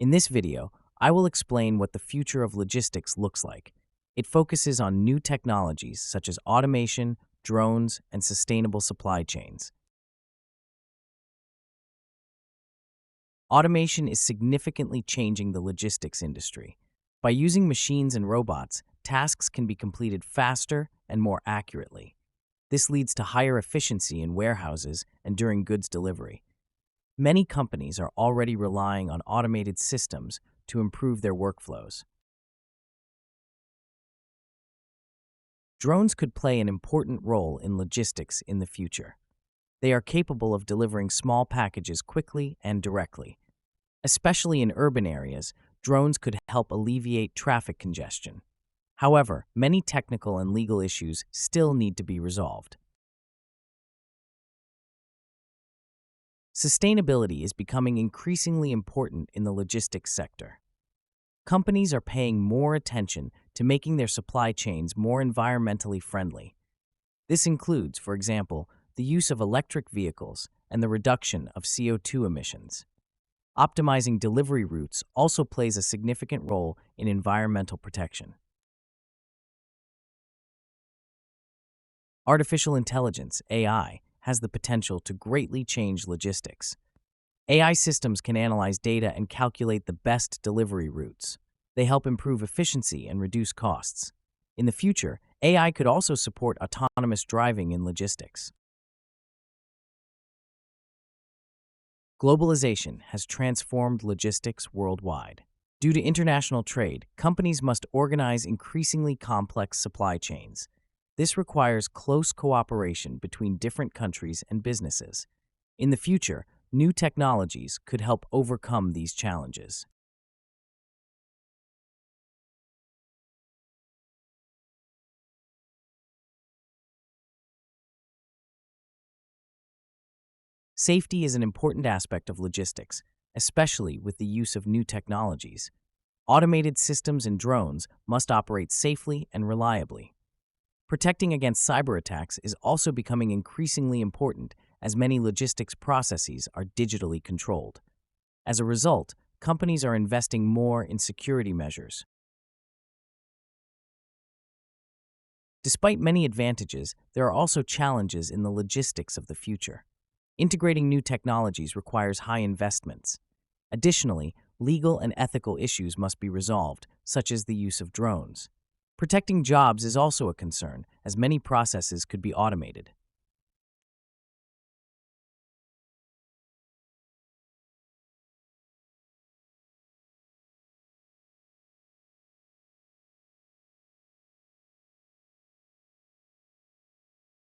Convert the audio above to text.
In this video, I will explain what the future of logistics looks like. It focuses on new technologies such as automation, drones, and sustainable supply chains. Automation is significantly changing the logistics industry. By using machines and robots, tasks can be completed faster and more accurately. This leads to higher efficiency in warehouses and during goods delivery. Many companies are already relying on automated systems to improve their workflows. Drones could play an important role in logistics in the future. They are capable of delivering small packages quickly and directly. Especially in urban areas, drones could help alleviate traffic congestion. However, many technical and legal issues still need to be resolved. Sustainability is becoming increasingly important in the logistics sector. Companies are paying more attention to making their supply chains more environmentally friendly. This includes, for example, the use of electric vehicles and the reduction of CO2 emissions. Optimizing delivery routes also plays a significant role in environmental protection. Artificial intelligence, AI, has the potential to greatly change logistics. AI systems can analyze data and calculate the best delivery routes. They help improve efficiency and reduce costs. In the future, AI could also support autonomous driving in logistics. Globalization has transformed logistics worldwide. Due to international trade, companies must organize increasingly complex supply chains. This requires close cooperation between different countries and businesses. In the future, new technologies could help overcome these challenges. Safety is an important aspect of logistics, especially with the use of new technologies. Automated systems and drones must operate safely and reliably. Protecting against cyber attacks is also becoming increasingly important as many logistics processes are digitally controlled. As a result, companies are investing more in security measures. Despite many advantages, there are also challenges in the logistics of the future. Integrating new technologies requires high investments. Additionally, legal and ethical issues must be resolved, such as the use of drones. Protecting jobs is also a concern, as many processes could be automated.